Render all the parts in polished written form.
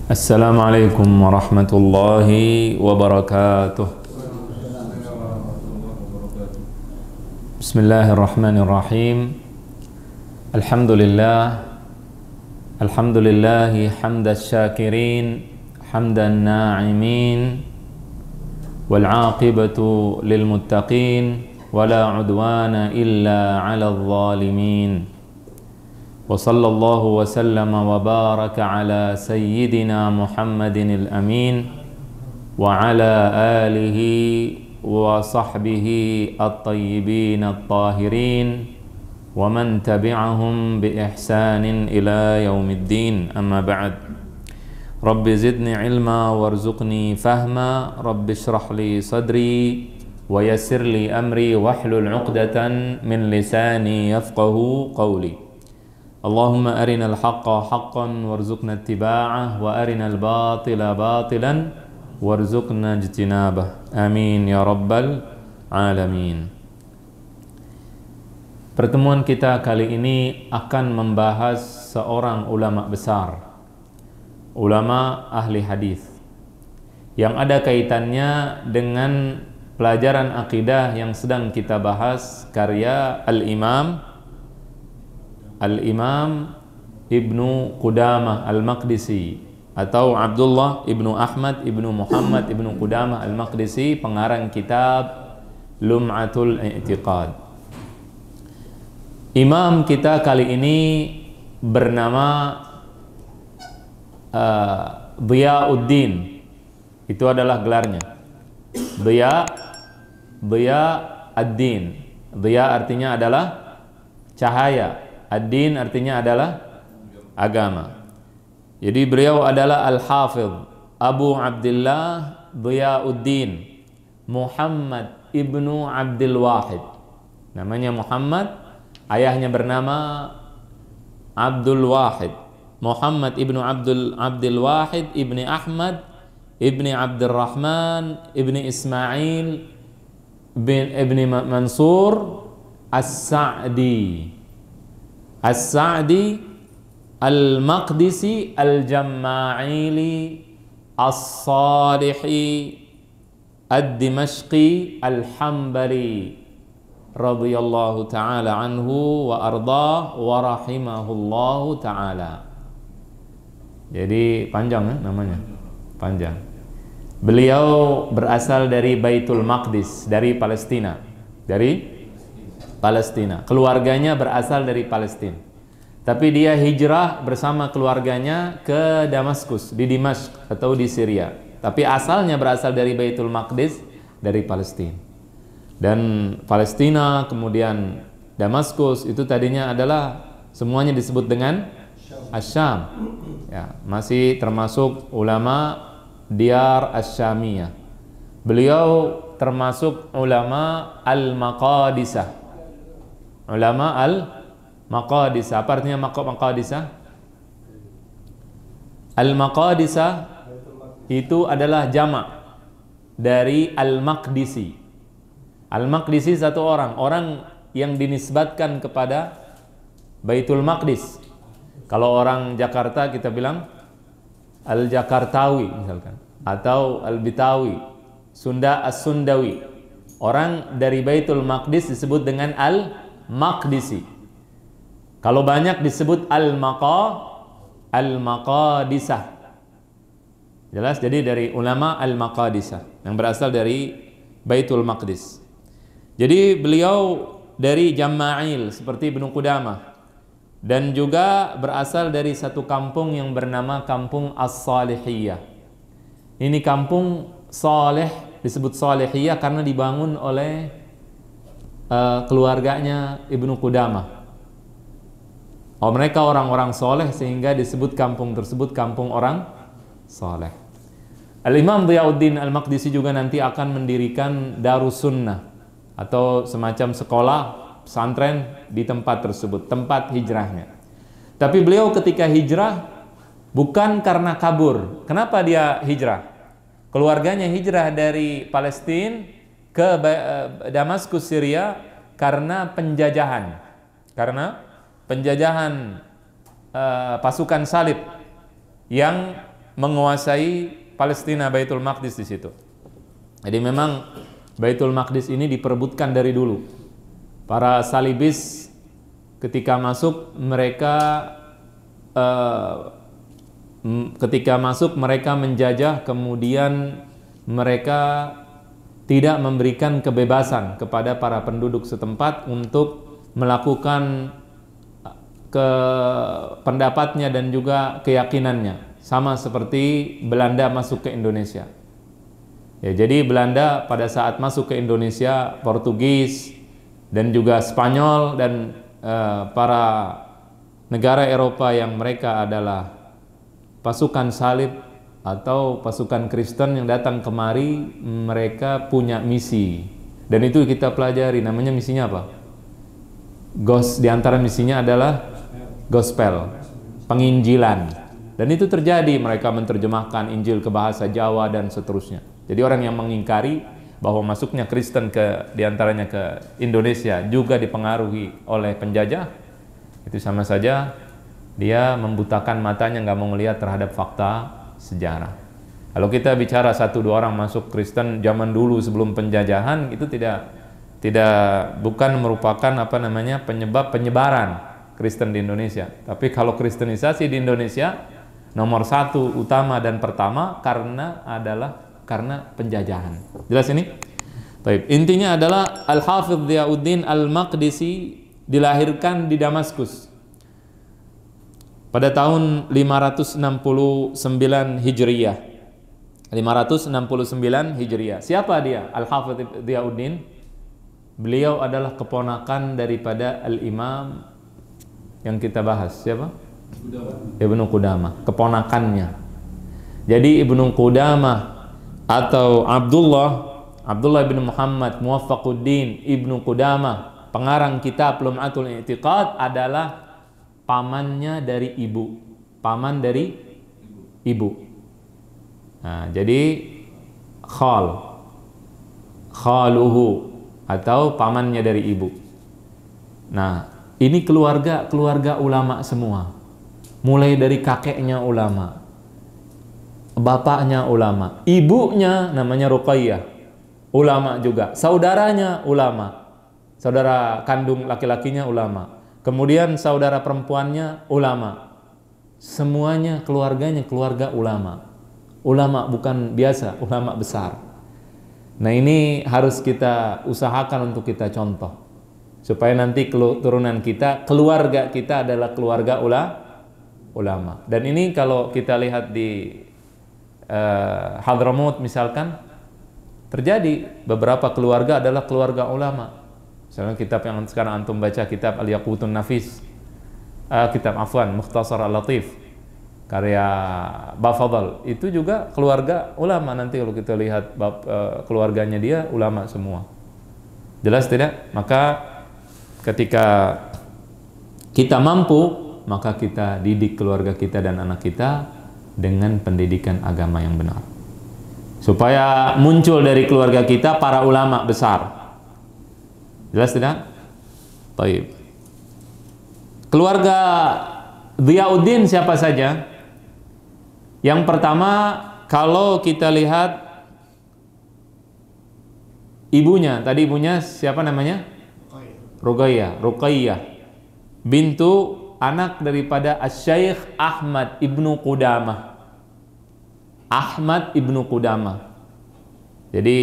Assalamualaikum warahmatullahi wabarakatuh. Bismillahirrahmanirrahim. Alhamdulillahi hamdas syakirin, hamdan na'imin, wal 'aqibatu lil muttaqin, wala 'udwana illa 'alal zalimin. Wa sallallahu wa sallama wa baraka ala sayyidina Muhammadin al-amin wa ala alihi wa sahbihi at-tayyibin at-tahirin wa man tabi'ahum bi ihsanin ila yaumiddin, amma ba'd. Rabbi zidni ilma warzuqni fahma, Rabbi shrah li sadri wa yassir li amri wahlul 'uqdatan min lisani yafqahu qawli. Allahumma arinal haqqa haqqan warzuqna ittiba'ah wa arinal batila batilan warzuqna ijtinabah. Amin ya rabbal alamin. Pertemuan kita kali ini akan membahas seorang ulama besar, ulama ahli hadis, yang ada kaitannya dengan pelajaran akidah yang sedang kita bahas, karya Al-Imam Ibnu Qudamah Al-Maqdisi atau Abdullah Ibnu Ahmad Ibnu Muhammad Ibnu Qudamah Al-Maqdisi, pengarang kitab Lum'atul I'tiqad. Imam kita kali ini bernama Dhiyauddin. Itu adalah gelarnya, Dhiya ad-Din. Dhiya artinya adalah cahaya, ad-Din artinya adalah agama. Jadi beliau adalah Al-Hafidh Abu Abdullah Dhiyauddin Muhammad Ibnu Abdul Wahid. Namanya Muhammad, ayahnya bernama Abdul Wahid. Muhammad Ibnu Abdul Wahid Ibni Ahmad Ibni Abdurrahman Ibni Ismail Ibni Mansur As-Sa'di Al-Maqdisi Al-Jamma'ili As-Salihi Ad-Dimashqi Al-Hambali radhiyallahu ta'ala anhu wa ardah wa rahimahullahu ta'ala. Jadi panjang ya namanya, panjang. Beliau berasal dari Baitul Maqdis, dari Palestina. Keluarganya berasal dari Palestina, tapi dia hijrah bersama keluarganya ke Damaskus, di Dimashq atau di Syria. Tapi asalnya berasal dari Baitul Maqdis, dari Palestina. Dan Palestina kemudian Damaskus itu tadinya adalah semuanya disebut dengan Asy-Syam. Ya, masih termasuk ulama Diyar Asy-Syamiyah. Beliau termasuk ulama Al-Maqadisah. Ulama Al-Maqadisah. Apa artinya Maqadisah? Al-Maqadisah itu adalah jamak dari Al-Maqdisi. Al-Maqdisi satu orang yang dinisbatkan kepada Baitul Maqdis. Kalau orang Jakarta kita bilang Al-Jakartawi misalkan, atau Al-Bitawi, Sunda As-Sundawi. Orang dari Baitul Maqdis disebut dengan Al-Maqdisi. Kalau banyak disebut Al-Maqadisah. Jelas? Jadi dari ulama Al-Maqadisah yang berasal dari Baitul Maqdis. Jadi beliau dari Jamma'il seperti Ibnu Qudamah, dan juga berasal dari satu kampung yang bernama Kampung As-Salihiyah. Ini kampung saleh, disebut Salihiyah karena dibangun oleh keluarganya Ibnu Qudamah. Mereka orang-orang soleh sehingga disebut kampung tersebut kampung orang soleh. Al-Imam Dhiyauddin Al-Maqdisi juga nanti akan mendirikan Darus Sunnah atau semacam sekolah pesantren di tempat tersebut, tempat hijrahnya. Tapi beliau ketika hijrah bukan karena kabur. Kenapa dia hijrah? Keluarganya hijrah dari Palestina ke Damaskus, Syria karena penjajahan. Karena penjajahan pasukan salib yang menguasai Palestina, Baitul Maqdis di situ. Jadi memang Baitul Maqdis ini diperebutkan dari dulu. Para salibis ketika masuk mereka menjajah, kemudian mereka tidak memberikan kebebasan kepada para penduduk setempat untuk melakukan pendapatnya dan juga keyakinannya, sama seperti Belanda masuk ke Indonesia. Ya, jadi Belanda pada saat masuk ke Indonesia, Portugis dan juga Spanyol dan para negara Eropa yang mereka adalah pasukan salib atau pasukan Kristen yang datang kemari, mereka punya misi, dan itu kita pelajari. Namanya misinya apa? Di antara misinya adalah gospel, penginjilan. Dan itu terjadi, mereka menerjemahkan Injil ke bahasa Jawa dan seterusnya. Jadi orang yang mengingkari bahwa masuknya Kristen diantaranya ke Indonesia juga dipengaruhi oleh penjajah, itu sama saja dia membutakan matanya, nggak mau melihat terhadap fakta sejarah. Kalau kita bicara 1-2 orang masuk Kristen zaman dulu sebelum penjajahan, itu bukan merupakan penyebab penyebaran Kristen di Indonesia. Tapi kalau kristenisasi di Indonesia, nomor 1 utama dan pertama karena penjajahan. Jelas ini? Baik. Intinya adalah Al-Hafidh Diyauddin Al-Maqdisi dilahirkan di Damaskus pada tahun 569 Hijriyah. 569 Hijriyah. Siapa dia? Al-Hafidh Diyauddin. Beliau adalah keponakan daripada Al-Imam yang kita bahas. Siapa? Ibnu Qudamah, keponakannya. Jadi Ibnu Qudamah atau Abdullah bin Muhammad Muwaffaquddin Ibnu Qudamah, pengarang kitab Lum'atul I'tiqad, adalah pamannya dari ibu, paman dari ibu. Nah, jadi khaluhu atau pamannya dari ibu. Nah, ini keluarga ulama semua. Mulai dari kakeknya ulama, bapaknya ulama, ibunya namanya Ruqayyah, ulama juga, saudaranya ulama, saudara kandung laki-lakinya ulama. Kemudian saudara perempuannya ulama. Semuanya keluarganya keluarga ulama. Ulama bukan biasa, ulama besar. Nah, ini harus kita usahakan untuk kita contoh, supaya nanti keturunan kita, keluarga kita adalah keluarga ulama. Dan ini kalau kita lihat di Hadramaut misalkan, terjadi beberapa keluarga adalah keluarga ulama. Misalnya kitab yang sekarang antum baca, kitab Al-Yaqutun Nafis, Mukhtasar Al-Latif, karya Bafadhal, itu juga keluarga ulama. Nanti kalau kita lihat keluarganya dia ulama semua. Jelas tidak? Maka ketika kita mampu, maka kita didik keluarga kita dan anak kita dengan pendidikan agama yang benar, supaya muncul dari keluarga kita para ulama besar. Jelas tidak? Baik. Keluarga Diyauddin siapa saja? Yang pertama, kalau kita lihat ibunya, tadi ibunya siapa namanya? Ruqayyah bintu anak daripada Asy-Syaikh Ahmad Ibnu Qudamah. Jadi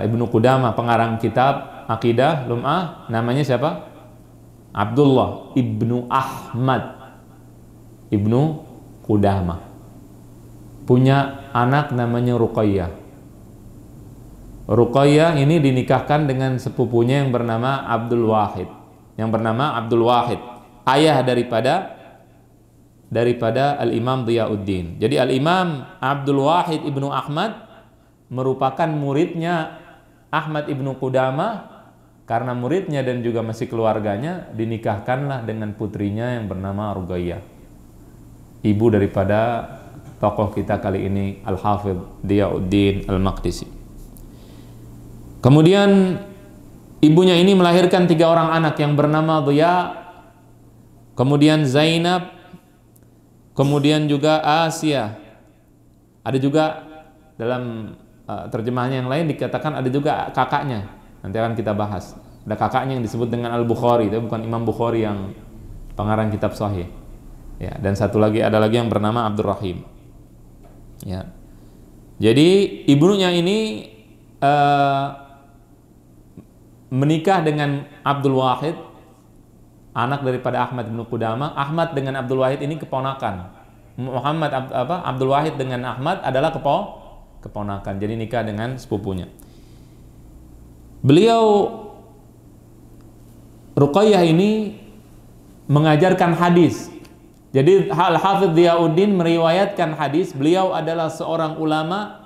Ibnu Qudamah, pengarang kitab Aqidah Lum'ah, namanya siapa? Abdullah Ibnu Ahmad Ibnu Qudamah. Punya anak namanya Ruqayyah. Ruqayyah ini dinikahkan dengan sepupunya yang bernama Abdul Wahid. Ayah daripada Al-Imam Diyauddin. Jadi Al-Imam Abdul Wahid Ibnu Ahmad merupakan muridnya Ahmad Ibnu Qudamah. Karena muridnya dan juga masih keluarganya, dinikahkanlah dengan putrinya yang bernama Ruqayyah, ibu daripada tokoh kita kali ini, Al-Hafidh Diyauddin Al-Maqdisi. Kemudian ibunya ini melahirkan 3 orang anak yang bernama Diya, kemudian Zainab, kemudian juga Asia. Ada juga dalam terjemahannya yang lain dikatakan ada juga kakaknya. Nanti akan kita bahas. Ada kakaknya yang disebut dengan Al-Bukhari, tapi bukan Imam Bukhari yang pengarang kitab Sahih. Ya, dan satu lagi ada lagi yang bernama Abdurrahim. Ya. Jadi ibunya ini menikah dengan Abdul Wahid, anak daripada Ahmad bin Qudamah. Ahmad dengan Abdul Wahid ini keponakan. Abdul Wahid dengan Ahmad adalah keponakan. Jadi nikah dengan sepupunya. Beliau Ruqayyah ini mengajarkan hadis. Jadi Al-Hafidz Diyauddin meriwayatkan hadis. Beliau adalah seorang ulama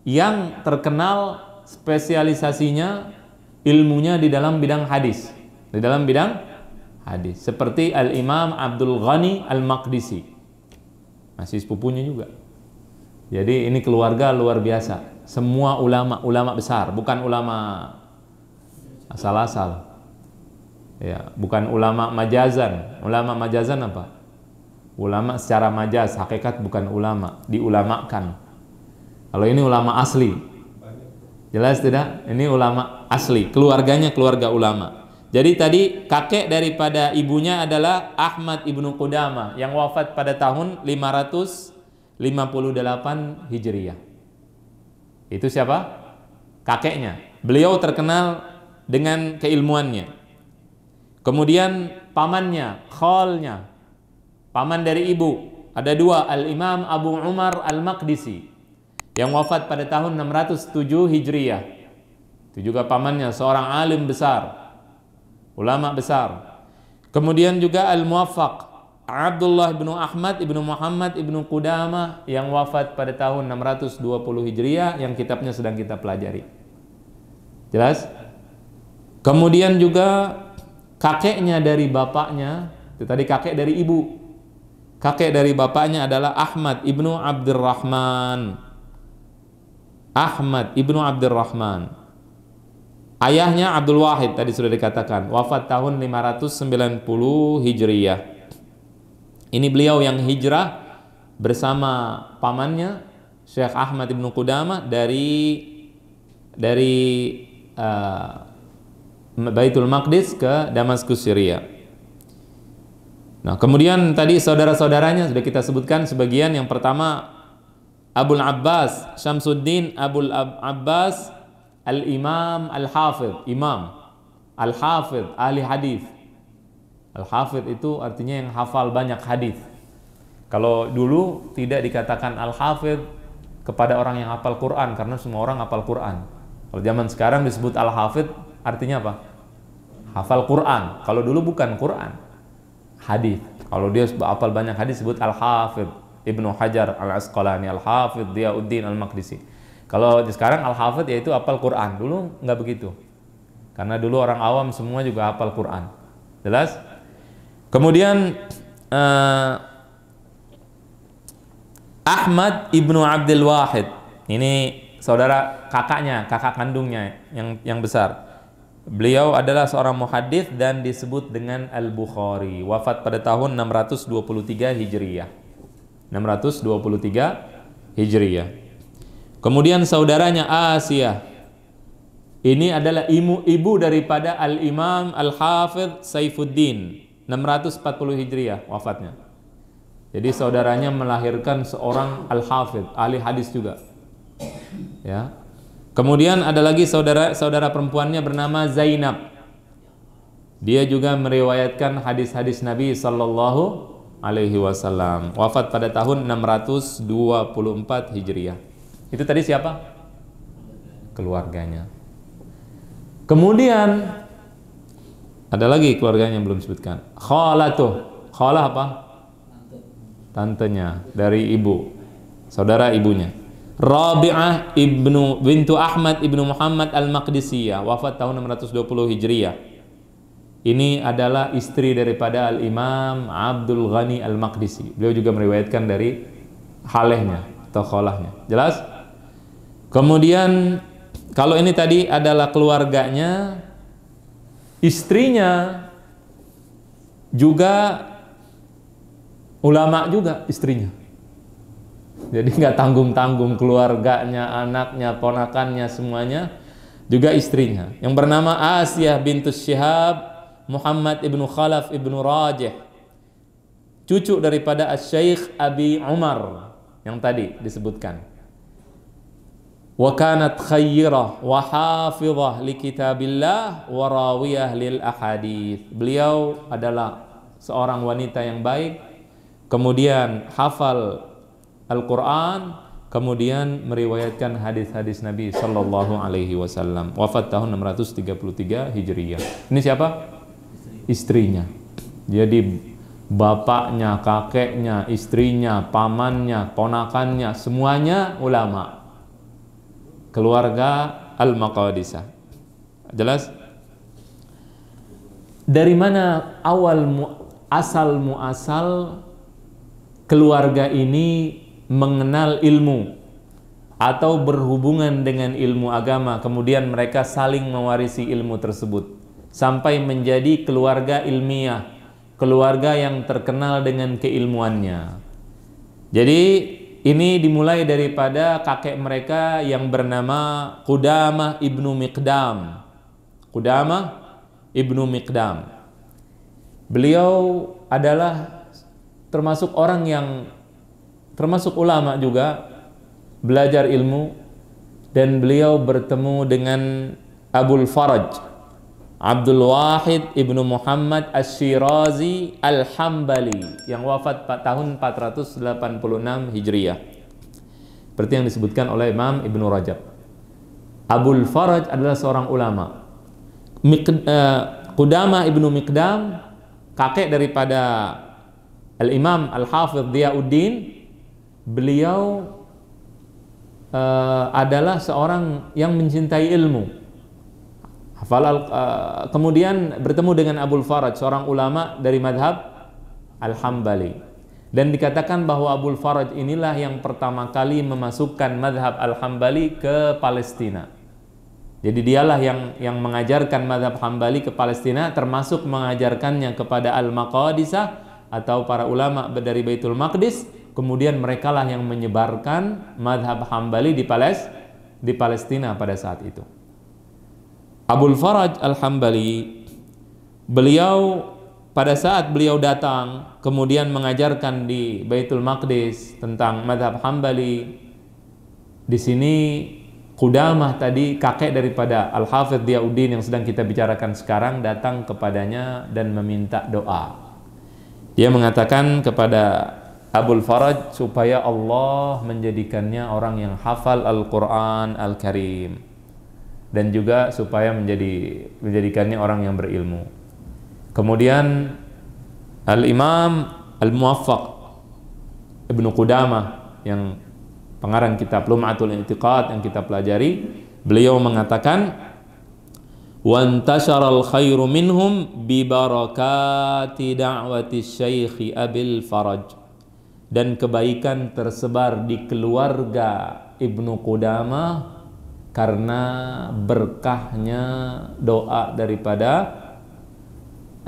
yang terkenal spesialisasinya ilmunya di dalam bidang hadis. Di dalam bidang hadis. Seperti Al-Imam Abdul Ghani Al-Maqdisi. Masih sepupunya juga. Jadi ini keluarga luar biasa. Semua ulama besar, bukan ulama asal-asal. Ya, bukan ulama majazan. Ulama majazan apa? Ulama secara majaz, hakikat bukan ulama, diulamakan. Kalau ini ulama asli. Jelas tidak? Ini ulama asli, keluarganya keluarga ulama. Jadi tadi kakek daripada ibunya adalah Ahmad ibnu Qudamah yang wafat pada tahun 558 Hijriah. Itu siapa? Kakeknya. Beliau terkenal dengan keilmuannya. Kemudian pamannya, khalnya, paman dari ibu, ada dua, Al-Imam Abu Umar Al-Maqdisi yang wafat pada tahun 607 Hijriah. Itu juga pamannya, seorang alim besar, ulama besar. Kemudian juga Al-Muwaffaq Abdullah bin Ahmad ibnu Muhammad ibnu Qudamah yang wafat pada tahun 620 Hijriah, yang kitabnya sedang kita pelajari. Jelas? Kemudian juga kakeknya dari bapaknya, itu tadi kakek dari ibu. Kakek dari bapaknya adalah Ahmad ibnu Abdurrahman. Ahmad ibnu Abdurrahman. Ayahnya Abdul Wahid, tadi sudah dikatakan, wafat tahun 590 Hijriyah. Ini beliau yang hijrah bersama pamannya Syekh Ahmad ibnu Qudamah dari Baitul Maqdis ke Damaskus, Syria. Nah, kemudian tadi saudara-saudaranya sudah kita sebutkan sebagian. Yang pertama Abul Abbas Syamsuddin Abul Abbas Al-Imam Al-Hafidh, Imam Al-Hafidh, ahli hadis. Al-Hafidh itu artinya yang hafal banyak hadis. Kalau dulu tidak dikatakan Al-Hafidh kepada orang yang hafal Quran, karena semua orang hafal Quran. Kalau zaman sekarang disebut Al-Hafidh, artinya apa? Hafal Quran. Kalau dulu bukan Quran, hadis. Kalau dia hafal banyak hadis disebut Al-Hafidh. Ibnu Hajar Al-Asqalani, Al-Hafidh Diyauddin Al-Maqdisi. Kalau sekarang Al-Hafidh yaitu hafal Quran. Dulu nggak begitu. Karena dulu orang awam semua juga hafal Quran. Jelas? Kemudian Ahmad ibnu Abdul Wahid. Ini saudara kakaknya, kakak kandungnya yang besar. Beliau adalah seorang muhadits dan disebut dengan Al-Bukhari. Wafat pada tahun 623 Hijriyah. 623 Hijriyah. Kemudian saudaranya Asia. Ini adalah ibu daripada Al-Imam Al-Hafidh Saifuddin. 640 Hijriyah wafatnya. Jadi saudaranya melahirkan seorang Al-Hafidh, ahli hadis juga. Ya. Kemudian ada lagi saudara perempuannya bernama Zainab. Dia juga meriwayatkan hadis-hadis Nabi sallallahu alaihi wasallam. Wafat pada tahun 624 Hijriah. Itu tadi siapa? Keluarganya. Kemudian ada lagi keluarganya yang belum disebutkan. Khalatuh. Khalah apa? Tantenya dari ibu. Saudara ibunya. Rabi'ah bintu Ahmad ibnu Muhammad Al-Maqdisiyah, wafat tahun 620 Hijriyah. Ini adalah istri daripada Al-Imam Abdul Ghani Al-Maqdisi. Beliau juga meriwayatkan dari halehnya atau kholahnya. Jelas? Kemudian kalau ini tadi adalah keluarganya, istrinya juga ulama juga istrinya. Jadi nggak tanggung-tanggung, keluarganya, anaknya, ponakannya, semuanya juga istrinya. Yang bernama Asiyah bintus Syihab Muhammad ibnu Khalaf ibnu Rajih, cucu daripada Asy-Syaikh Abi Umar yang tadi disebutkan. Wa kanat khayyirah wa hafizah li kitabillah wa rawiyah lil ahadits. Beliau adalah seorang wanita yang baik, kemudian hafal Al-Quran, kemudian meriwayatkan hadis-hadis Nabi Sallallahu Alaihi Wasallam. Wafat tahun 633 Hijriyah. Ini siapa? Istrinya. Jadi bapaknya, kakeknya, istrinya, pamannya, ponakannya, semuanya ulama. Keluarga Al-Maqadisah. Jelas? Dari mana asal muasal keluarga ini mengenal ilmu atau berhubungan dengan ilmu agama, kemudian mereka saling mewarisi ilmu tersebut sampai menjadi keluarga ilmiah, keluarga yang terkenal dengan keilmuannya. Jadi ini dimulai daripada kakek mereka yang bernama Qudamah ibnu Miqdam. Qudamah ibnu Miqdam. Beliau adalah termasuk orang yang termasuk ulama juga, belajar ilmu, dan beliau bertemu dengan Abul Faraj Abdul Wahid ibnu Muhammad Asy-Syirazi Al-Hambali yang wafat tahun 486 Hijriyah, seperti yang disebutkan oleh Imam Ibnu Rajab. Abul Faraj adalah seorang ulama. Qudamah ibnu Miqdam, kakek daripada Al-Imam Al-Hafidh Diyauddin, beliau adalah seorang yang mencintai ilmu. Kemudian bertemu dengan Abul Faraj, seorang ulama dari madhab Al-Hambali. Dan dikatakan bahwa Abul Faraj inilah yang pertama kali memasukkan madhab Al-Hambali ke Palestina. Jadi dialah yang mengajarkan madhab Hambali ke Palestina, termasuk mengajarkannya kepada Al-Maqadisah atau para ulama dari Baitul Maqdis. Kemudian merekalah yang menyebarkan madhab Hambali di Palestina pada saat itu. Abul Faraj Al-Hambali, beliau pada saat beliau datang kemudian mengajarkan di Baitul Maqdis tentang madhab Hambali. Di sini Qudamah tadi, kakek daripada Al-Hafidh Diyauddin yang sedang kita bicarakan sekarang, datang kepadanya dan meminta doa. Dia mengatakan kepada Abul Faraj supaya Allah menjadikannya orang yang hafal Al-Quran Al-Karim, dan juga supaya menjadikannya orang yang berilmu. Kemudian Al-Imam Al-Muwaffaq Ibnu Qudamah yang pengarang kitab Lum'atul I'tiqad yang kita pelajari, beliau mengatakan wa antasharal khairu minhum bi barakati da'wati Syekh Abil Faraj, dan kebaikan tersebar di keluarga Ibnu Qudamah karena berkahnya doa daripada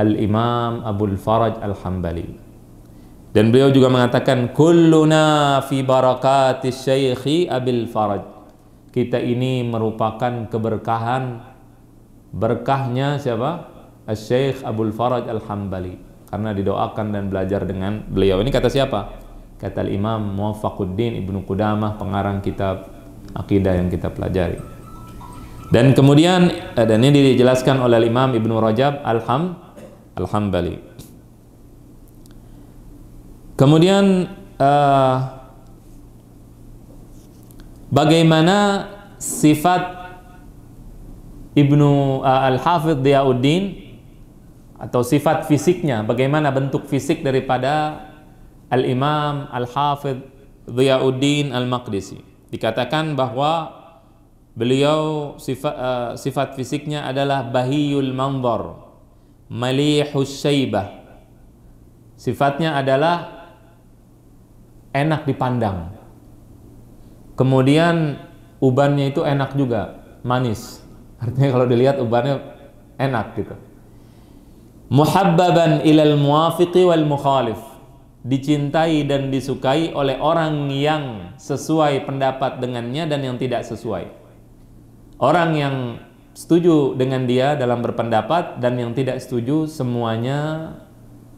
Al-Imam Abul Faraj Al-Hambali. Dan beliau juga mengatakan kulluna fi barakati Syekh Abil Faraj, kita ini merupakan keberkahan, berkahnya siapa? Syekh Abul Faraj Al-Hambali, karena didoakan dan belajar dengan beliau. Ini kata siapa? Kata Imam Muwaffaquddin Ibnu Qudamah, pengarang kitab akidah yang kita pelajari. Dan kemudian dan ini dijelaskan oleh Imam Ibnu Rajab Al-Hambali. Kemudian bagaimana sifat Ibnu Al-Hafidh Diyauddin atau sifat fisiknya, bagaimana bentuk fisik daripada Al-Imam Al-Hafidh Diyauddin Al-Maqdisi. Dikatakan bahwa beliau sifat fisiknya adalah bahiyul manzar, malihus syaibah. Sifatnya adalah enak dipandang. Kemudian ubannya itu enak juga, manis. Artinya kalau dilihat ubannya enak gitu. Muhabbaban ilal muwafiqi wal mukhalif, dicintai dan disukai oleh orang yang sesuai pendapat dengannya dan yang tidak sesuai. Orang yang setuju dengan dia dalam berpendapat dan yang tidak setuju, semuanya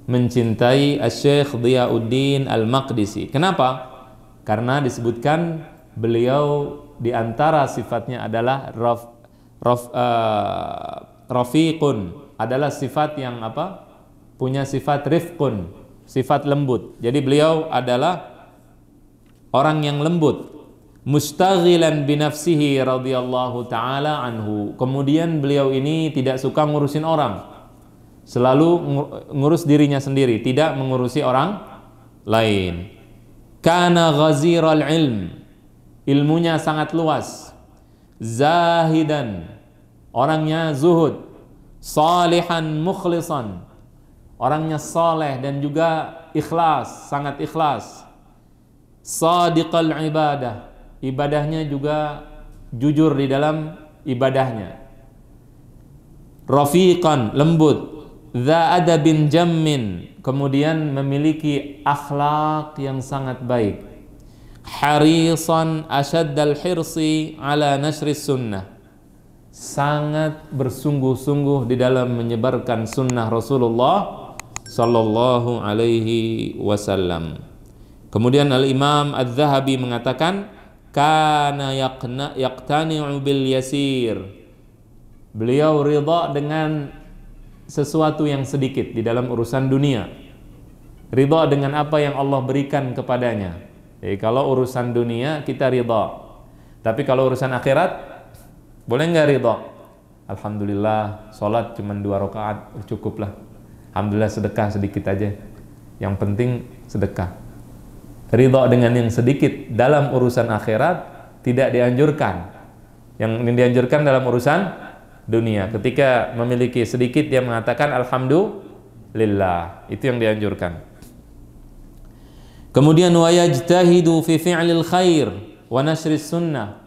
mencintai Asy-Syaikh Dhiyauddin Al-Maqdisi. Kenapa? Karena disebutkan beliau di antara sifatnya adalah rafiqun, adalah sifat yang apa? Punya sifat rifqun, sifat lembut. Jadi beliau adalah orang yang lembut. Mustaghilan binafsihi radhiyallahu ta'ala anhu. Kemudian beliau ini tidak suka ngurusin orang, selalu ngurus dirinya sendiri, tidak mengurusi orang lain. Kana ghaziral ilm, ilmunya sangat luas. Zahidan, orangnya zuhud. Salihan mukhlisan, orangnya saleh dan juga ikhlas, sangat ikhlas. Sadiqal ibadah, ibadahnya juga jujur di dalam ibadahnya. Rafiqan, lembut. Dza adabin jammin, kemudian memiliki akhlak yang sangat baik. Harisan asyaddal hirsi ala nashri sunnah, sangat bersungguh-sungguh di dalam menyebarkan sunnah Rasulullah sallallahu alaihi wasallam. Kemudian Al-Imam Adz-Dzahabi mengatakan, kana yaqtani'u bil yasir, beliau ridha dengan sesuatu yang sedikit di dalam urusan dunia, ridha dengan apa yang Allah berikan kepadanya. Jadi kalau urusan dunia kita ridha, tapi kalau urusan akhirat boleh nggak ridha? Alhamdulillah, sholat cuma 2 rakaat cukup lah. Alhamdulillah, sedekah sedikit aja, yang penting sedekah. Ridha dengan yang sedikit dalam urusan akhirat tidak dianjurkan. Yang dianjurkan dalam urusan dunia. Ketika memiliki sedikit dia mengatakan alhamdulillah, itu yang dianjurkan. Kemudian wa yajtahidu fi fi'lil khair wa nashris sunnah,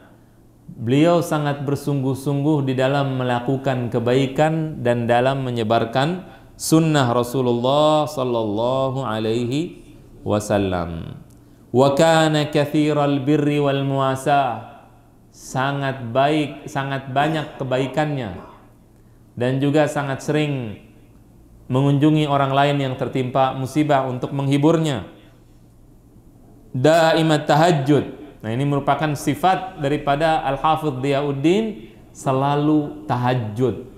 beliau sangat bersungguh-sungguh di dalam melakukan kebaikan dan dalam menyebarkan sunnah Rasulullah sallallahu alaihi wasallam. Wa kana katsiral birri wal muasah, sangat baik, sangat banyak kebaikannya dan juga sangat sering mengunjungi orang lain yang tertimpa musibah untuk menghiburnya. Daimat tahajjud, nah ini merupakan sifat daripada Al-Hafidz Dhiyauddin, selalu tahajud,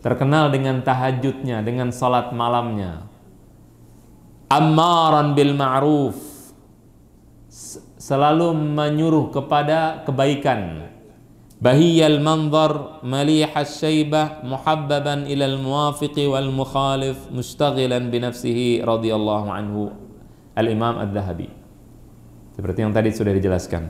terkenal dengan tahajudnya, dengan salat malamnya. Ammaran bil ma'ruf, selalu menyuruh kepada kebaikan. Bahiyal manzar malihas syaibah muhabbaban ilal muwafiqi wal mukhalif mustaghilan binafsihi radhiyallahu anhu. Al-Imam Adz-Dzahabi, seperti yang tadi sudah dijelaskan.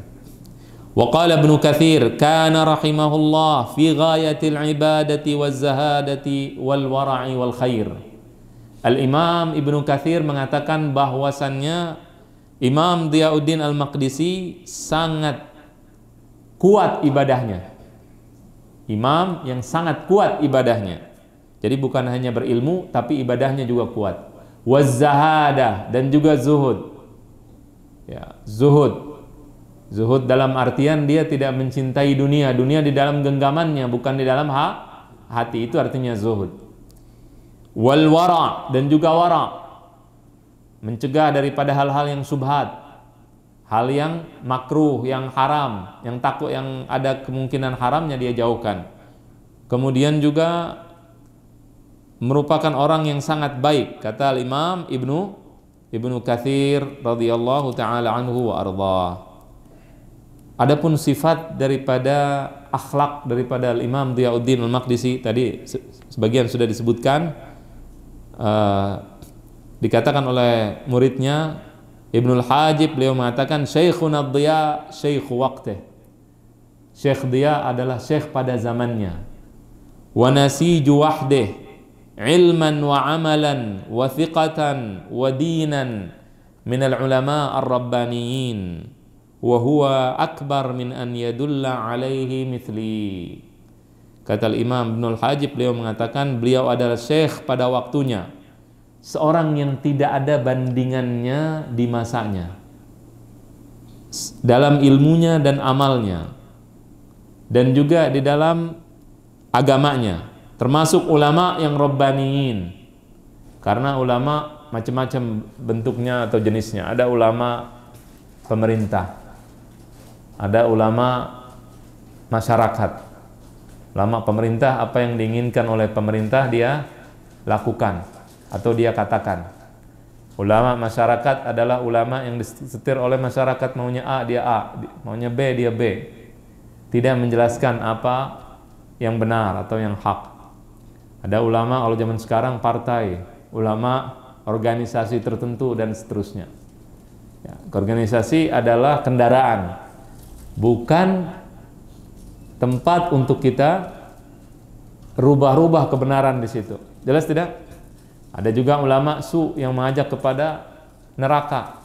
Wa qala Ibnu Katsir, kana rahimahullah fi ghayatil ibadati waz zahadati wal wara'i wal khair. Al-Imam Ibnu Katsir mengatakan bahwasannya Imam Dhiyauddin Al-Maqdisi sangat kuat ibadahnya. Imam yang sangat kuat ibadahnya. Jadi bukan hanya berilmu, tapi ibadahnya juga kuat. Waz-zahadah, dan juga zuhud. Ya, zuhud. Zuhud dalam artian dia tidak mencintai dunia. Dunia di dalam genggamannya, bukan di dalam hati. Itu artinya zuhud. Wal wara', dan juga wara', mencegah daripada hal-hal yang subhat, hal yang makruh, yang haram, yang takut, yang ada kemungkinan haramnya dia jauhkan. Kemudian juga merupakan orang yang sangat baik, kata Imam Ibnu Katsir radhiyallahu taala anhu wa ardhah. Adapun sifat daripada akhlak daripada Imam Dhiyauddin Al-Maqdisi tadi sebagian sudah disebutkan. Dikatakan oleh muridnya Ibnul Hajib, beliau mengatakan Syekhuna Dhiya syekhu waqtih, Syekh Dhiya adalah syekh pada zamannya. Wa nasiju wahdih ilman wa amalan wa thiqatan wa dinan minal ulama ar-rabbaniyin wa huwa akbar min an yadulla alaihi mithli. Kata Imam Ibnul Hajib, beliau mengatakan beliau adalah syekh pada waktunya, seorang yang tidak ada bandingannya di masanya dalam ilmunya dan amalnya, dan juga di dalam agamanya, termasuk ulama yang rabbaniyin. Karena ulama macam-macam bentuknya atau jenisnya. Ada ulama pemerintah, ada ulama masyarakat. Ulama pemerintah, apa yang diinginkan oleh pemerintah dia lakukan atau dia katakan. Ulama masyarakat adalah ulama yang disetir oleh masyarakat, maunya A dia A, maunya B dia B. Tidak menjelaskan apa yang benar atau yang hak. Ada ulama kalau zaman sekarang partai, ulama organisasi tertentu dan seterusnya. Ya, organisasi adalah kendaraan, bukan tempat untuk kita rubah-rubah kebenaran di situ. Jelas tidak? Ada juga ulama su yang mengajak kepada neraka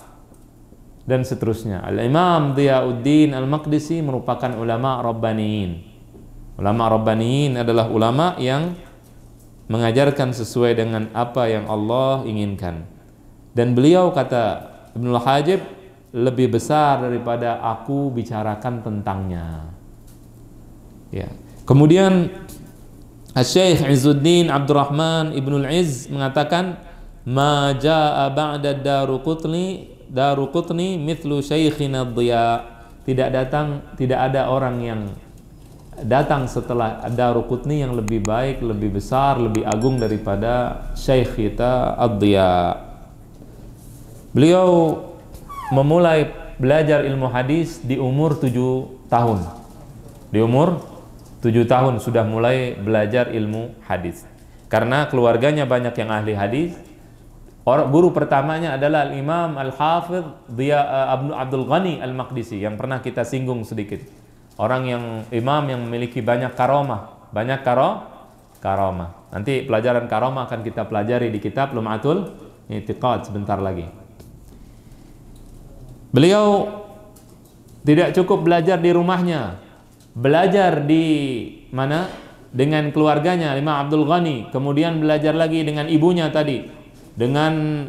dan seterusnya. Al-Imam Diyauddin Al-Maqdisi merupakan ulama rabbaniyin. Ulama rabbaniyin adalah ulama yang mengajarkan sesuai dengan apa yang Allah inginkan. Dan beliau, kata Ibnul Hajib, lebih besar daripada aku bicarakan tentangnya. Ya. Kemudian Syekh Izzuddin Abdurrahman Ibnul Izz mengatakan, ma jaa ba'da Daruqutni mithlu Syekhina Dhiya. Tidak ada orang yang datang setelah Daruqutni yang lebih baik, lebih besar, lebih agung daripada Syekh kita Ad-Dhiya. Beliau memulai belajar ilmu hadis di umur 7 tahun. Di umur 7 tahun sudah mulai belajar ilmu hadis. Karena keluarganya banyak yang ahli hadis. Guru pertamanya adalah Imam Al-Hafidh Abdul Ghani Al-Maqdisi yang pernah kita singgung sedikit. Orang yang imam yang memiliki banyak karomah, karomah. Nanti pelajaran karomah akan kita pelajari di kitab Lum'atul I'tiqad sebentar lagi. Beliau tidak cukup belajar di rumahnya, belajar di mana? Dengan keluarganya, Imam Abdul Ghani. Kemudian belajar lagi dengan ibunya tadi, dengan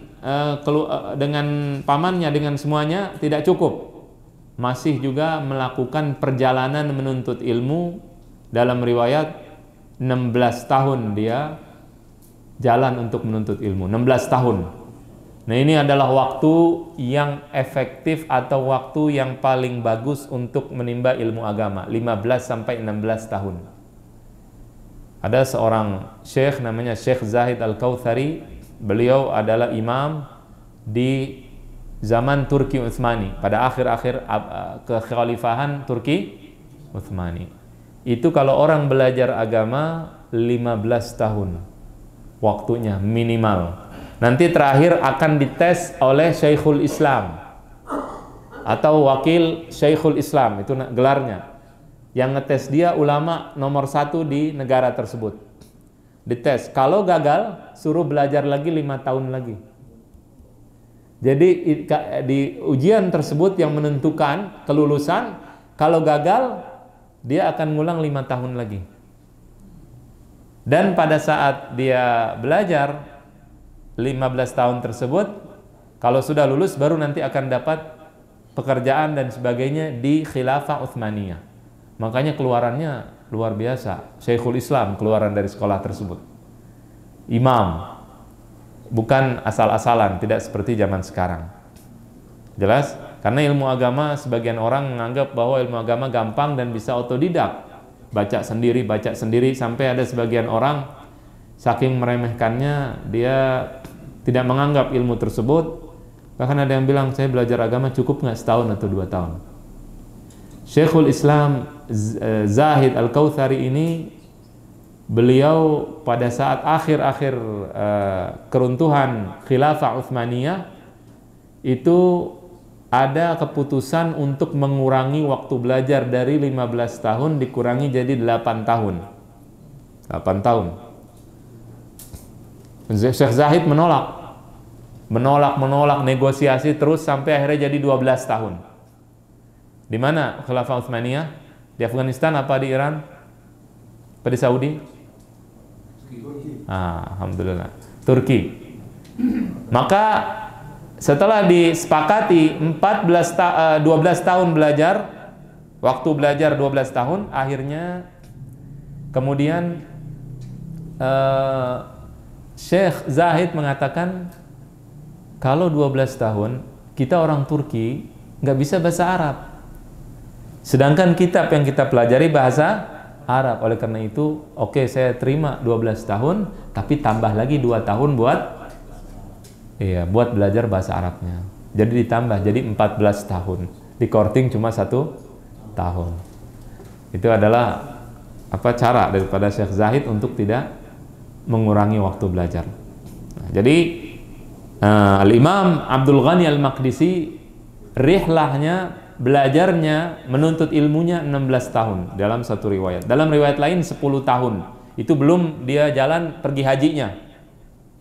pamannya, dengan semuanya tidak cukup. Masih juga melakukan perjalanan menuntut ilmu. Dalam riwayat 16 tahun dia jalan untuk menuntut ilmu, 16 tahun. Nah, ini adalah waktu yang efektif atau waktu yang paling bagus untuk menimba ilmu agama, 15 sampai 16 tahun. Ada seorang syekh namanya Syekh Zahid Al-Kautsari. Beliau adalah imam di zaman Turki Utsmani, pada akhir-akhir kekhalifahan Turki Utsmani. Itu kalau orang belajar agama 15 tahun waktunya minimal. Nanti terakhir akan dites oleh Syekhul Islam atau wakil Syekhul Islam, itu gelarnya. Yang ngetes dia ulama nomor 1 di negara tersebut. Dites, kalau gagal suruh belajar lagi 5 tahun lagi. Jadi di ujian tersebut yang menentukan kelulusan, kalau gagal dia akan ngulang 5 tahun lagi. Dan pada saat dia belajar 15 tahun tersebut, kalau sudah lulus baru nanti akan dapat pekerjaan dan sebagainya di Khilafah Utsmaniyah. Makanya keluarannya luar biasa. Syekhul Islam keluaran dari sekolah tersebut. Imam, bukan asal-asalan, tidak seperti zaman sekarang. Jelas? Karena ilmu agama sebagian orang menganggap bahwa ilmu agama gampang dan bisa otodidak. Baca sendiri, sampai ada sebagian orang saking meremehkannya dia tidak menganggap ilmu tersebut. Bahkan ada yang bilang, saya belajar agama cukup nggak setahun atau 2 tahun. Syekhul Islam Zahid Al-Kautsari ini, beliau pada saat akhir-akhir keruntuhan Khilafah Utsmaniyah itu ada keputusan untuk mengurangi waktu belajar dari 15 tahun dikurangi jadi 8 tahun. 8 tahun. Syekh Zahid menolak, negosiasi terus sampai akhirnya jadi 12 tahun. Di mana Khilafah Utsmaniyah? Di Afghanistan apa di Iran? Apa di Saudi? Alhamdulillah. Turki. Maka setelah disepakati 12 tahun belajar, waktu belajar 12 tahun, akhirnya kemudian Syekh Zahid mengatakan, kalau 12 tahun kita orang Turki nggak bisa bahasa Arab, sedangkan kitab yang kita pelajari bahasa Arab. Oleh karena itu, oke, saya terima 12 tahun, tapi tambah lagi 2 tahun buat belajar bahasa Arabnya. Jadi ditambah, jadi 14 tahun. Di korting cuma 1 tahun. Itu adalah cara daripada Syekh Zahid untuk tidak mengurangi waktu belajar. Nah, jadi Al-Imam Abdul Ghani Al-Maqdisi, rihlahnya, belajarnya, menuntut ilmunya 16 tahun dalam satu riwayat. Dalam riwayat lain 10 tahun. Itu belum dia jalan pergi hajinya.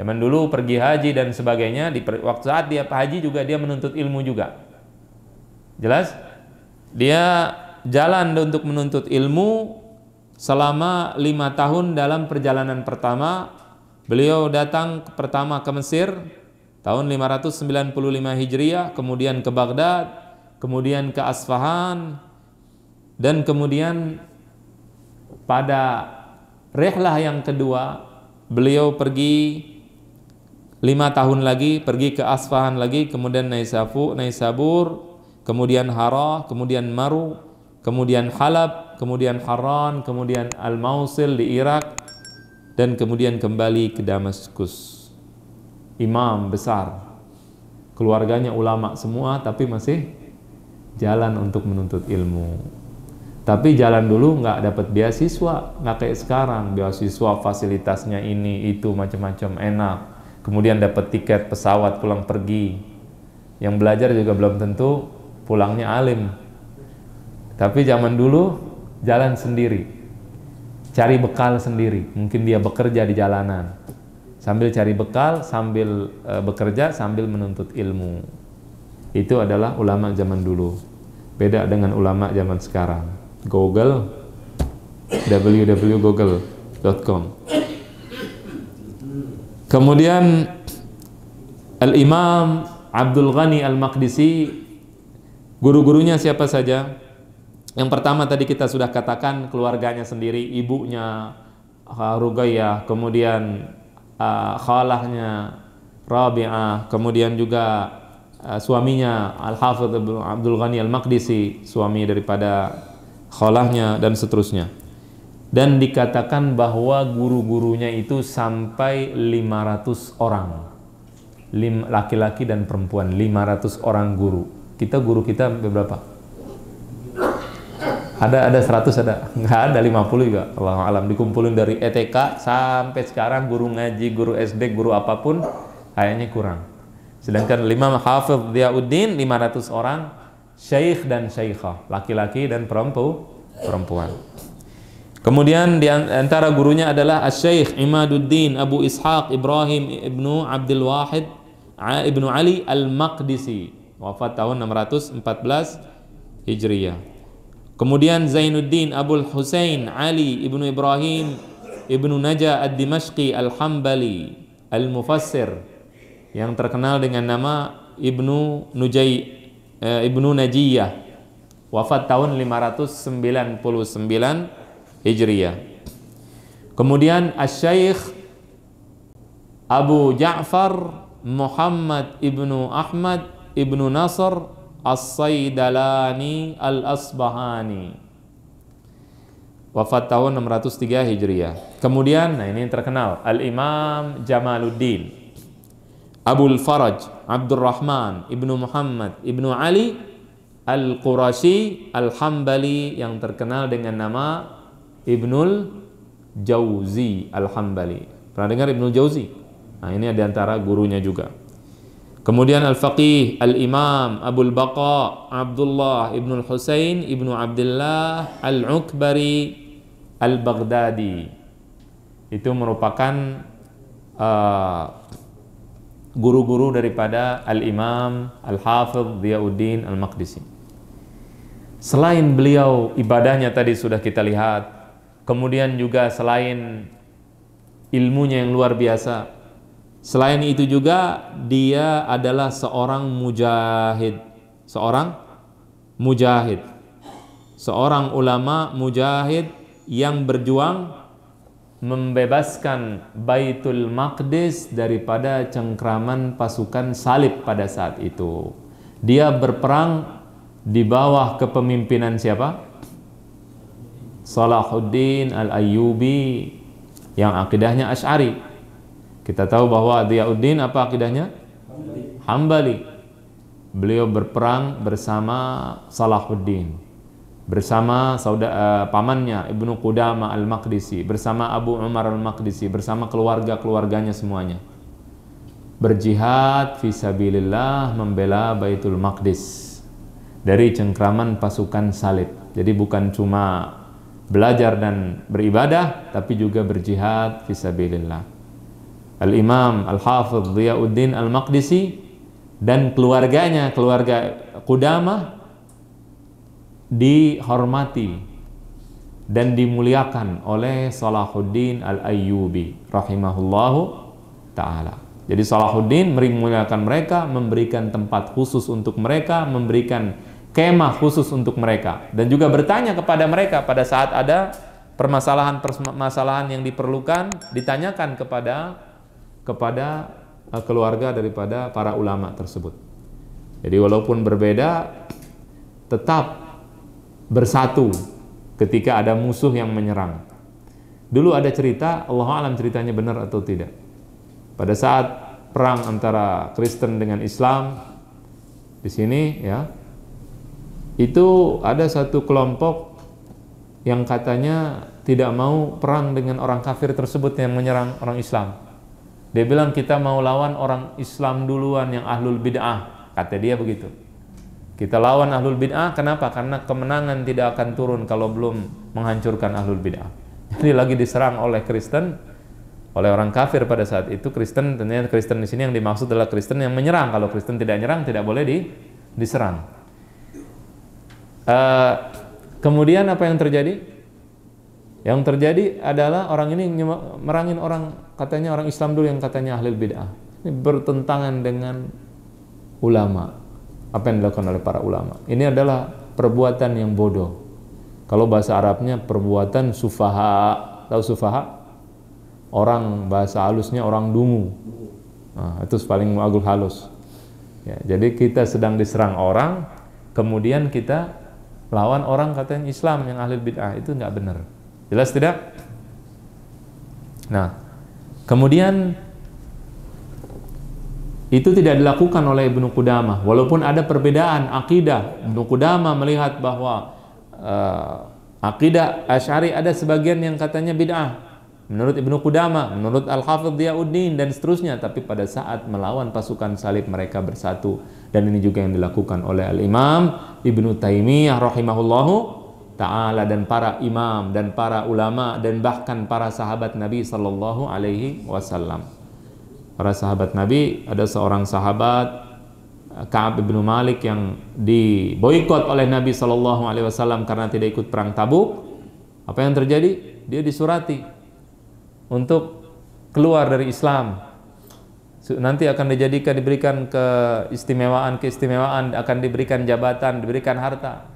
Zaman dulu pergi haji dan sebagainya, waktu saat dia haji juga dia menuntut ilmu juga. Jelas? Dia jalan untuk menuntut ilmu selama 5 tahun. Dalam perjalanan pertama, beliau datang pertama ke Mesir tahun 595 Hijriah, kemudian ke Baghdad, kemudian ke Asfahan, dan kemudian pada rihlah yang kedua beliau pergi 5 tahun lagi, pergi ke Asfahan lagi, kemudian Naisabur, kemudian Harah, kemudian Maru, kemudian Halab, kemudian Harran, kemudian Al-Mausil di Irak, dan kemudian kembali ke Damaskus. Imam besar, keluarganya ulama semua, tapi masih jalan untuk menuntut ilmu. Tapi jalan dulu nggak dapat beasiswa, nggak kayak sekarang, beasiswa fasilitasnya ini itu macam-macam enak. Kemudian dapat tiket pesawat pulang pergi. Yang belajar juga belum tentu pulangnya alim. Tapi zaman dulu jalan sendiri, cari bekal sendiri. Mungkin dia bekerja di jalanan, sambil cari bekal, sambil bekerja, sambil menuntut ilmu. Itu adalah ulama zaman dulu. Beda dengan ulama zaman sekarang. Google, www.google.com. Kemudian Al-Imam Abdul Ghani Al-Maqdisi, guru-gurunya siapa saja? Yang pertama tadi kita sudah katakan, keluarganya sendiri, ibunya Ruqayyah, kemudian khalahnya Rabi'ah, kemudian juga suaminya Al-Hafidh Abdul Ghani Al-Maqdisi, suami daripada khalahnya, dan seterusnya. Dan dikatakan bahwa guru-gurunya itu sampai 500 orang, laki-laki dan perempuan, 500 orang guru. Guru kita berapa? Ada 100, ada? Nggak ada, 50 juga. Allahu alam. Dikumpulin dari ETK sampai sekarang, guru ngaji, guru SD, guru apapun, kayaknya kurang. Sedangkan Imam Hafidh Diyauddin 500 orang, syekh dan syekhah, laki-laki dan perempuan. Kemudian di antara gurunya adalah Asy-Syaikh Imaduddin Abu Ishaq Ibrahim ibnu Abdul Wahid ibnu Ali Al-Maqdisi, wafat tahun 614 Hijriyah. Kemudian Zainuddin Abul Husain Ali ibnu Ibrahim ibnu Najah Ad-Dimashqi Al-Hambali Al-Mufassir, yang terkenal dengan nama Ibnu Najiyah, wafat tahun 599 Hijriyah. Kemudian Asy-Syaikh Abu Ja'far Muhammad ibnu Ahmad ibnu Nasr As-Saidalani Al-Asbahani, wafat tahun 603 Hijriyah. Kemudian, nah ini yang terkenal, Al-Imam Jamaluddin Abul Faraj Abdurrahman ibnu Muhammad ibnu Ali Al-Qurashi Al-Hambali, yang terkenal dengan nama Ibnul Jauzi Al-Hambali. Pernah dengar Ibnul Jauzi? Nah, ini ada antara gurunya juga. Kemudian Al-Faqih Al-Imam Abul Baqa Abdullah Ibnul Husain Ibnu Abdullah Al-Ukbari Al-Baghdadi. Itu merupakan guru-guru daripada Al-Imam Al-Hafidh Diyauddin Al-Maqdisi. Selain beliau, ibadahnya tadi sudah kita lihat. Kemudian juga selain ilmunya yang luar biasa, Selain itu juga dia adalah seorang mujahid, seorang ulama mujahid yang berjuang membebaskan Baitul Maqdis daripada cengkraman pasukan salib pada saat itu. Dia berperang di bawah kepemimpinan siapa? Salahuddin Al-Ayyubi yang akidahnya Asy'ari. Kita tahu bahwa Diyauddin apa akidahnya? Hambali. Beliau berperang bersama Salahuddin, bersama pamannya Ibnu Qudamah Al-Maqdisi, bersama Abu Umar Al-Maqdisi, bersama keluarga-keluarganya semuanya. Berjihad fisabilillah membela Baitul Maqdis dari cengkraman pasukan salib. Jadi bukan cuma belajar dan beribadah, tapi juga berjihad fisabilillah. Al-Imam Al-Hafidh Diyauddin Al-Maqdisi dan keluarganya, keluarga Qudamah, dihormati dan dimuliakan oleh Salahuddin Al-Ayyubi rahimahullahu ta'ala. Jadi Salahuddin memuliakan mereka, memberikan tempat khusus untuk mereka, memberikan kemah khusus untuk mereka, dan juga bertanya kepada mereka pada saat ada permasalahan yang diperlukan, ditanyakan kepada keluarga daripada para ulama tersebut. Jadi walaupun berbeda, tetap bersatu ketika ada musuh yang menyerang. Dulu ada cerita, Allahu a'lam ceritanya benar atau tidak. Pada saat perang antara Kristen dengan Islam di sini, ya, itu ada satu kelompok yang katanya tidak mau perang dengan orang kafir tersebut yang menyerang orang Islam. Dia bilang kita mau lawan orang Islam duluan yang ahlul bid'ah, kata dia begitu. Kita lawan ahlul bid'ah, kenapa? Karena kemenangan tidak akan turun kalau belum menghancurkan ahlul bid'ah. Jadi lagi diserang oleh Kristen, oleh orang kafir pada saat itu. Kristen, tentunya Kristen di sini yang dimaksud adalah Kristen yang menyerang. Kalau Kristen tidak menyerang, tidak boleh diserang. Kemudian apa yang terjadi? Yang terjadi adalah orang ini merangin orang, katanya orang Islam dulu yang katanya ahlul bid'ah. Ini bertentangan dengan ulama. Apa yang dilakukan oleh para ulama? Ini adalah perbuatan yang bodoh. Kalau bahasa Arabnya perbuatan sufaha. Tahu sufaha? Orang, bahasa halusnya orang dungu. Nah, itu paling agul halus. Ya, jadi kita sedang diserang orang, kemudian kita lawan orang katanya Islam yang ahlul bid'ah, itu nggak benar. Jelas tidak? Nah, kemudian itu tidak dilakukan oleh Ibnu Qudamah, walaupun ada perbedaan akidah. Ibnu Qudamah melihat bahwa akidah Asy'ari ada sebagian yang katanya bid'ah menurut Ibnu Qudamah, menurut Al-Hafidh Diyauddin dan seterusnya, tapi pada saat melawan pasukan salib mereka bersatu. Dan ini juga yang dilakukan oleh Al-Imam Ibnu Taimiyah rahimahullahu ta'ala, dan para imam dan para ulama dan bahkan para sahabat Nabi sallallahu alaihi wasallam. Para sahabat Nabi, ada seorang sahabat Ka'ab bin Malik yang diboikot oleh Nabi sallallahu alaihi wasallam karena tidak ikut perang Tabuk. Apa yang terjadi? Dia disurati untuk keluar dari Islam. Nanti akan diberikan keistimewaan, akan diberikan jabatan, diberikan harta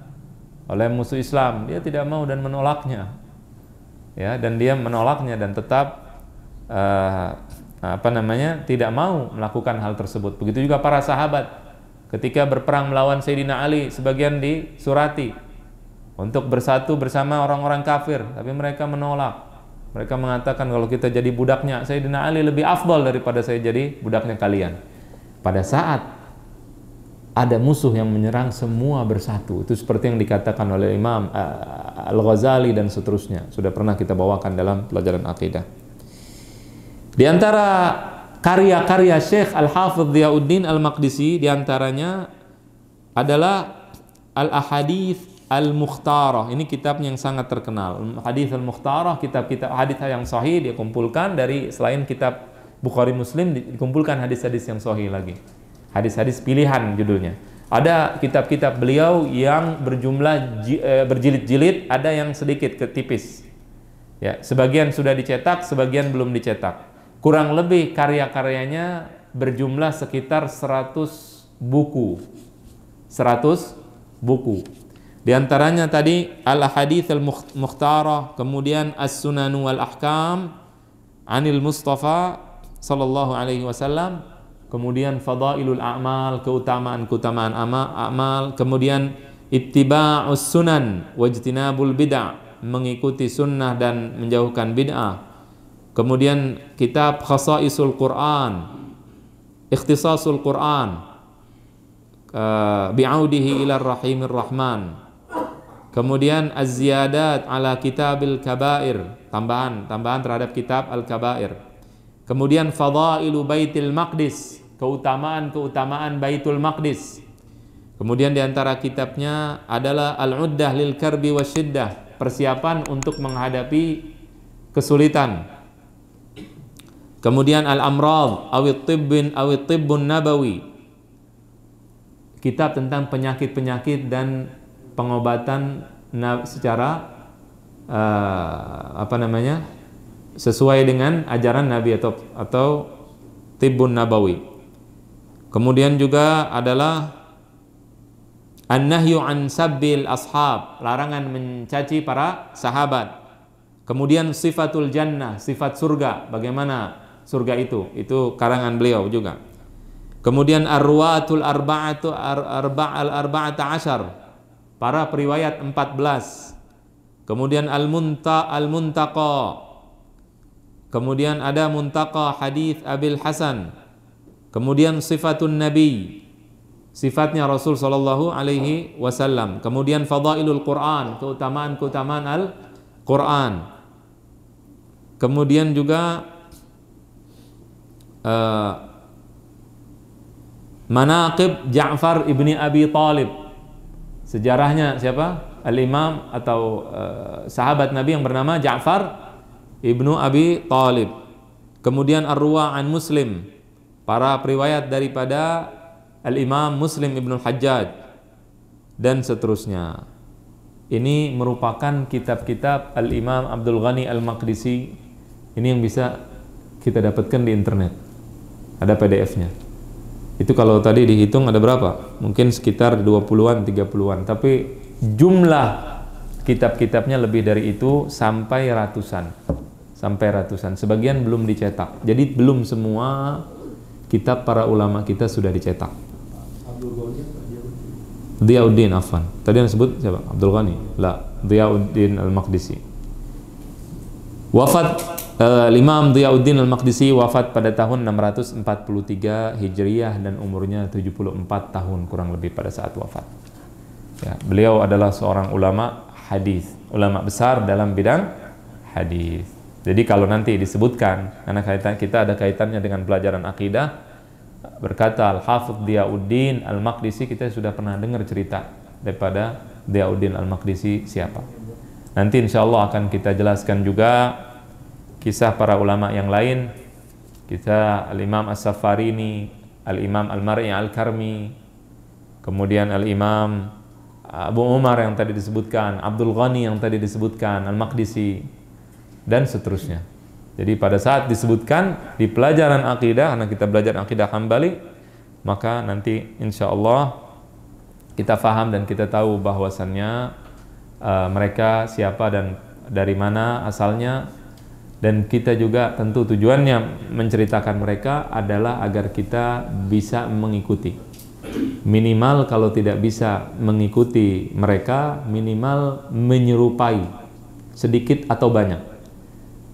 oleh musuh Islam. Dia tidak mau dan menolaknya, ya, dan dia menolaknya dan tetap tidak mau melakukan hal tersebut. Begitu juga para sahabat ketika berperang melawan Sayyidina Ali, sebagian disurati untuk bersatu bersama orang-orang kafir, tapi mereka menolak. Mereka mengatakan kalau kita jadi budaknya Sayyidina Ali lebih afdal daripada saya jadi budaknya kalian. Pada saat ada musuh yang menyerang, semua bersatu. Itu seperti yang dikatakan oleh Imam Al-Ghazali dan seterusnya. Sudah pernah kita bawakan dalam pelajaran akidah. Di antara karya-karya Syekh Al-Hafidh Diyauddin Al-Maqdisi, di antaranya adalah Al-Ahadits Al-Mukhtarah. Ini kitab yang sangat terkenal. Hadits Al-Mukhtarah, kitab-kitab hadits yang sahih dia kumpulkan dari, selain kitab Bukhari Muslim, dikumpulkan hadis-hadis yang sahih lagi. Hadis-hadis pilihan judulnya. Ada kitab-kitab beliau yang berjumlah berjilid-jilid, ada yang sedikit tipis. Ya, sebagian sudah dicetak, sebagian belum dicetak. kurang lebih karya-karyanya berjumlah sekitar 100 buku. 100 buku. Di antaranya tadi Al-Hadits Al-Mukhtarah, kemudian As-Sunanu wal Ahkam Anil Mustafa sallallahu alaihi wasallam, kemudian Fadailul A'mal, keutamaan-keutamaan amal, kemudian Ittiba'us Sunan wajtinabul bid'ah, mengikuti sunnah dan menjauhkan bid'ah. Kemudian kitab Khasaisul Quran, Ikhtisasul Quran, Bi'audihi ila Rahimir Rahman. Kemudian Az-Ziyadat ala Kitabil Kabair, tambahan terhadap kitab Al-Kabair. Kemudian Fadailu Baitul Maqdis, keutamaan Baitul Maqdis. Kemudian di antara kitabnya adalah Al-Uddah lil Karbi Wasyiddah, persiapan untuk menghadapi kesulitan. Kemudian Al-Amrad awit Tibbun Nabawi, kitab tentang penyakit-penyakit dan pengobatan secara sesuai dengan ajaran Nabi atau Tibbun Nabawi. Kemudian juga adalah An-Nahyu an Sabbil Ashab, larangan mencaci para sahabat. Kemudian Sifatul Jannah, sifat surga, bagaimana surga itu karangan beliau juga. Kemudian Ar-Ruwatul Arba'ata Ashar, para periwayat 14. Kemudian Al-Muntaqa, kemudian ada Muntaqa Hadits Abil Hasan. Kemudian Sifatun Nabi, sifatnya Rasul sallallahu alaihi wasallam. Kemudian Fadailul Quran, keutamaan Al-Quran. Kemudian juga Manaqib Ja'far ibni Abi Talib, sejarahnya siapa? Al-Imam atau sahabat Nabi yang bernama Ja'far ibnu Abi Talib. Kemudian Ar-Ruwa an Muslim, para periwayat daripada Al-Imam Muslim ibnu Hajjaj, dan seterusnya. Ini merupakan kitab-kitab Al-Imam Abdul Ghani Al-Maqdisi. Ini yang bisa kita dapatkan di internet. Ada PDF-nya. Itu kalau tadi dihitung ada berapa? Mungkin sekitar 20-an, 30-an. Tapi jumlah kitab-kitabnya lebih dari itu, sampai ratusan. Sebagian belum dicetak. Jadi belum semua kitab para ulama kita sudah dicetak. Diyauddin Afwan. Tadi yang disebut siapa? Abdul Ghani? La, Diyauddin Al-Maqdisi. Wafat Imam Diyauddin Al-Maqdisi wafat pada tahun 643 Hijriyah dan umurnya 74 tahun kurang lebih pada saat wafat. Ya, beliau adalah seorang ulama hadis, ulama besar dalam bidang hadis. Jadi kalau nanti disebutkan, karena kita ada kaitannya dengan pelajaran akidah, berkata Al-Hafidh Diyauddin Al-Maqdisi, kita sudah pernah dengar cerita daripada Diyauddin Al-Maqdisi siapa. Nanti insya Allah akan kita jelaskan juga kisah para ulama yang lain. Kita Al-Imam As-Safarini, Al-Imam Al-Mar'i Al-Karmi, kemudian Al-Imam Abu Umar yang tadi disebutkan, Abdul Ghani yang tadi disebutkan, Al-Maqdisi, dan seterusnya. Jadi pada saat disebutkan di pelajaran akidah, karena kita belajar akidah Hambali, maka nanti insya Allah kita faham dan kita tahu bahwasannya mereka siapa dan dari mana asalnya. Dan kita juga tentu tujuannya menceritakan mereka adalah agar kita bisa mengikuti. Minimal kalau tidak bisa mengikuti mereka, minimal menyerupai sedikit atau banyak.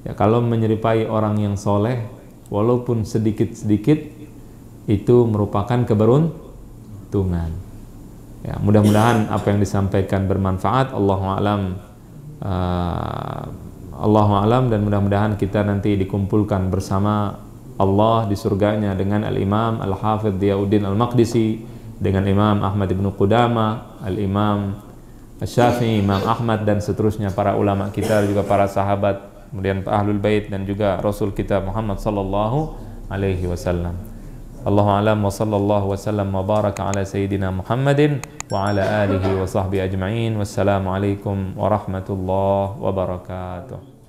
Ya, kalau menyerupai orang yang soleh, walaupun sedikit-sedikit, itu merupakan keberuntungan. Ya, mudah-mudahan apa yang disampaikan bermanfaat. Allahu a'lam, dan mudah-mudahan kita nanti dikumpulkan bersama Allah di surganya dengan Al-Imam Al-Hafidh Diyauddin Al-Maqdisi, dengan Imam Ahmad ibn Qudamah, Al-Imam Asy-Syafi'i, Imam Ahmad, dan seterusnya para ulama kita, juga para sahabat, kemudian Ahlul Bait, dan juga Rasul kita Muhammad sallallahu alaihi wasallam. Allahu a'lam wa sallallahu wasallam wa baraka ala sayyidina Muhammadin wa ala alihi wa sahbihi ajma'in. Wassalamu alaikum warahmatullahi wabarakatuh.